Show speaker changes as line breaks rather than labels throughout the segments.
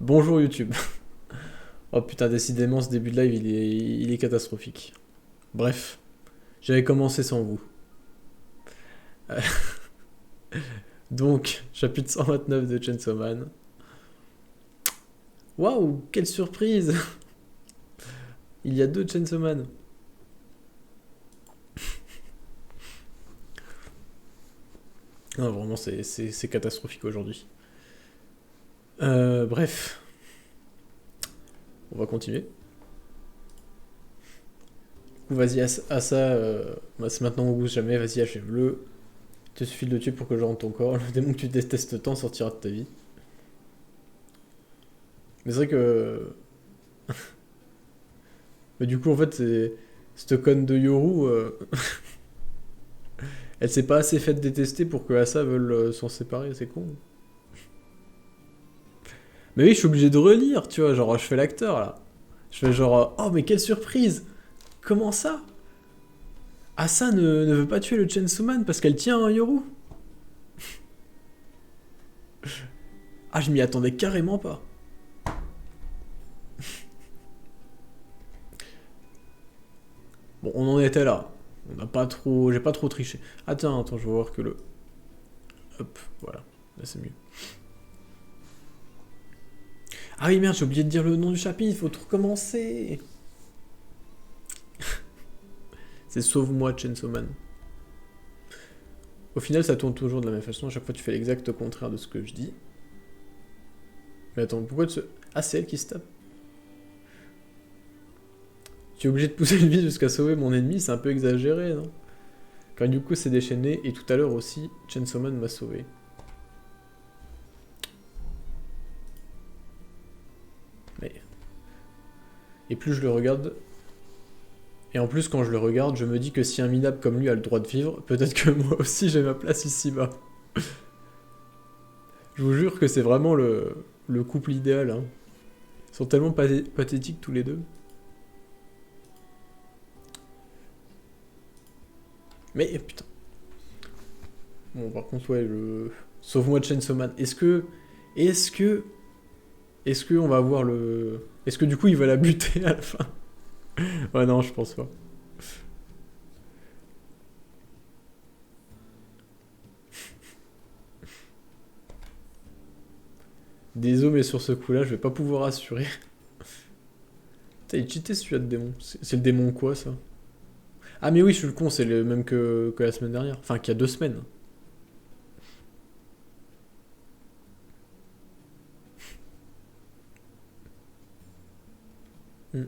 Bonjour YouTube. Oh putain, décidément, ce début de live, il est catastrophique. Bref, j'avais commencé sans vous. Euh, Donc, chapitre 129 de Chainsaw Man. Waouh, quelle surprise! Il y a deux Chainsaw Man. Non, vraiment, c'est catastrophique aujourd'hui. Bref, on va continuer. Du coup, vas-y, Asa, bah, c'est maintenant ou jamais, vas-y, achève-le. Il te suffit de le tuer pour que je rentre ton corps. Le démon que tu détestes tant sortira de ta vie. Mais c'est vrai que. Mais du coup, en fait, c'est. Cette conne de Yoru, elle s'est pas assez faite détester pour que Asa veuille s'en séparer, c'est con. Mais oui, je suis obligé de relire, tu vois, genre je fais l'acteur là. Je fais genre, oh mais quelle surprise! Comment ça? Asa ne veut pas tuer le Chainsaw Man parce qu'elle tient un Yoru? Ah, je m'y attendais carrément pas. Bon, on en était là. On n'a pas trop. J'ai pas trop triché. Attends, je vais voir que le. Hop, voilà. Là c'est mieux. Ah oui, merde, j'ai oublié de dire le nom du chapitre, faut tout recommencer. C'est Sauve-moi Chainsaw Man. Au final, ça tourne toujours de la même façon. À chaque fois, tu fais l'exact contraire de ce que je dis. Mais attends, pourquoi tu... Ah, c'est elle qui se tape. Tu es obligé de pousser le vis jusqu'à sauver mon ennemi, c'est un peu exagéré, non? Quand Yuko s'est déchaîné, et tout à l'heure aussi, Chainsaw Man m'a sauvé. Mais... Et plus je le regarde... Et en plus, quand je le regarde, je me dis que si un minable comme lui a le droit de vivre, peut-être que moi aussi j'ai ma place ici-bas. Je vous jure que c'est vraiment le couple idéal, hein. Ils sont tellement pathétiques tous les deux. Mais putain. Bon, par contre, ouais, le... Sauve-moi Chainsaw Man. Est-ce que... Est-ce que on va avoir le... Est-ce que du coup il va la buter à la fin? Ouais, non, je pense pas. Désolé, mais sur ce coup-là, je vais pas pouvoir assurer. Putain, il cheaté celui-là de démon. C'est le démon quoi, ça? Ah, mais oui, je suis le con, c'est le même que la semaine dernière. Enfin, qu'il y a 2 semaines. Hmm.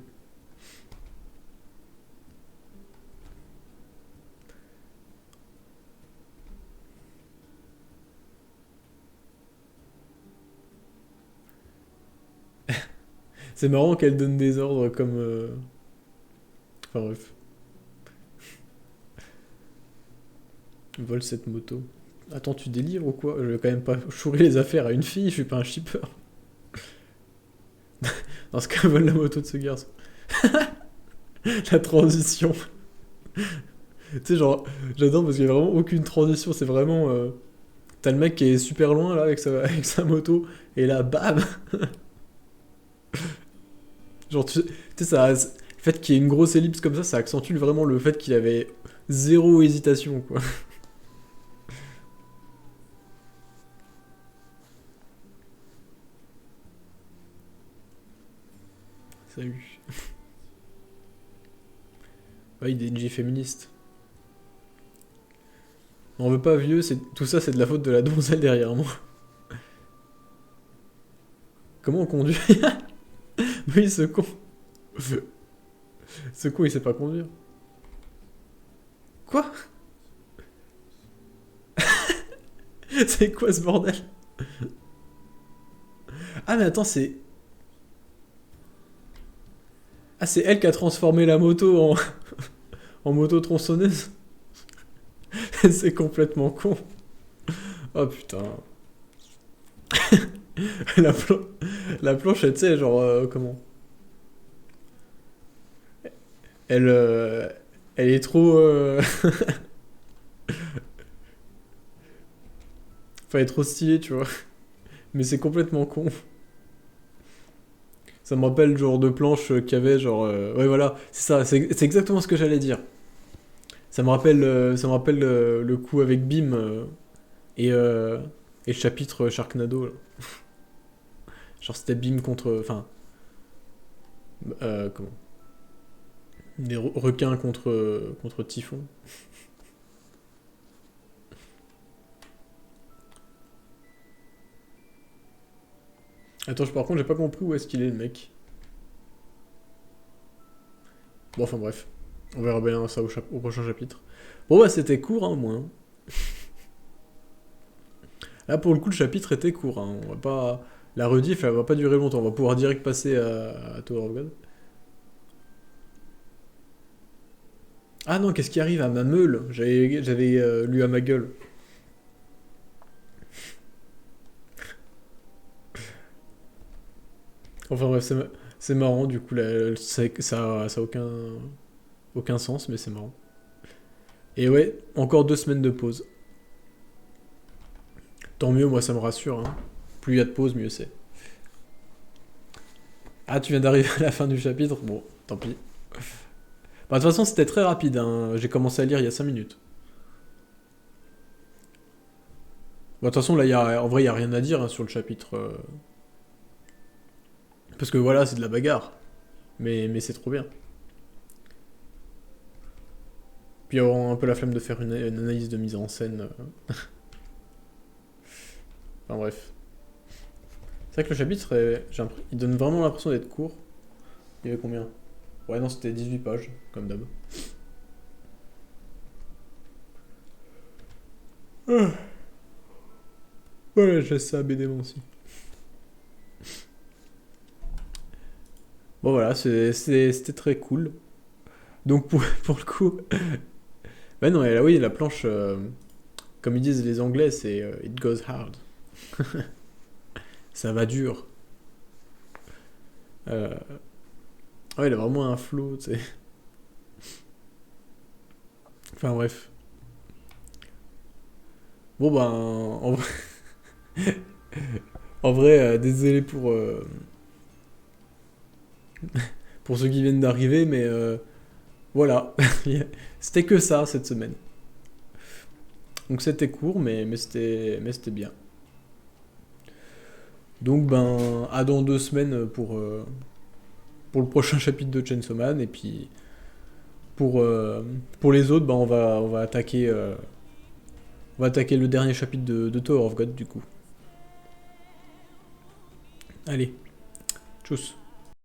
C'est marrant qu'elle donne des ordres comme... Enfin bref. Vole cette moto. Attends, tu délires ou quoi? Je vais quand même pas chourer les affaires à une fille, je suis pas un shipper. Dans ce cas, vole la moto de ce garçon. La transition. Tu sais, genre, j'adore parce qu'il y a vraiment aucune transition, c'est vraiment... T'as le mec qui est super loin là avec avec sa moto, et là, bam. Genre, tu sais, ça... Le fait qu'il y ait une grosse ellipse comme ça accentue vraiment le fait qu'il avait zéro hésitation, quoi. Salut. Ouais, il est NG féministe. On veut pas vieux, tout ça c'est de la faute de la donzelle derrière moi. Comment on conduit? Oui, ce con. Ce con, il sait pas conduire. Quoi? C'est quoi ce bordel? Ah, mais attends, c'est. Ah, c'est elle qui a transformé la moto en moto tronçonneuse? C'est complètement con. Oh putain. La, plan- la planche, tu sais, genre, comment? Elle, elle est trop. Enfin, elle est trop stylée, tu vois. Mais c'est complètement con. Ça me rappelle le genre de planche qu'il y avait, genre... ouais, voilà, c'est ça, c'est exactement ce que j'allais dire. Ça me rappelle le coup avec Bim et, euh, et le chapitre Sharknado, là. Genre c'était Bim contre... Enfin, comment? Des requins contre Typhon. Attends, par contre, j'ai pas compris où est-ce qu'il est, le mec. Bon, enfin bref. On verra bien ça au prochain chapitre. Bon, bah, c'était court, hein, au moins. Là, pour le coup, le chapitre était court, hein. On va pas... La rediff, elle va pas durer longtemps. On va pouvoir direct passer à Tower of God. Ah non, qu'est-ce qui arrive à ma meule? J'avais lu à ma gueule. Enfin bref, c'est marrant, du coup, ça a aucun sens, mais c'est marrant. Et ouais, encore 2 semaines de pause. Tant mieux, moi ça me rassure, hein. Plus il y a de pause, mieux c'est. Ah, tu viens d'arriver à la fin du chapitre? Bon, tant pis. Bah, de toute façon, c'était très rapide, hein. J'ai commencé à lire il y a 5 minutes. Bah, de toute façon, là, en vrai, il y a rien à dire, hein, sur le chapitre. Parce que voilà, c'est de la bagarre. Mais c'est trop bien. Puis avoir un peu la flemme de faire une analyse de mise en scène. Enfin bref. C'est vrai que le chapitre, il donne vraiment l'impression d'être court. Il y avait combien? Ouais, non, c'était 18 pages, comme d'hab. Ouais, j'ai ça à BD moi aussi. Bon voilà, c'était très cool. Donc pour le coup... Bah non, et là oui, la planche, comme ils disent les Anglais, c'est It goes hard. Ça va dur. Euh, Ouais, il a vraiment un flow, tu sais. Enfin bref. Bon ben, en vrai, désolé pour ceux qui viennent d'arriver, mais voilà. C'était que ça cette semaine. Donc c'était court, mais c'était bien. Donc ben, à dans 2 semaines pour le prochain chapitre de Chainsaw Man, et puis pour les autres, ben on va attaquer le dernier chapitre de Tower of God du coup. Allez, tchuss.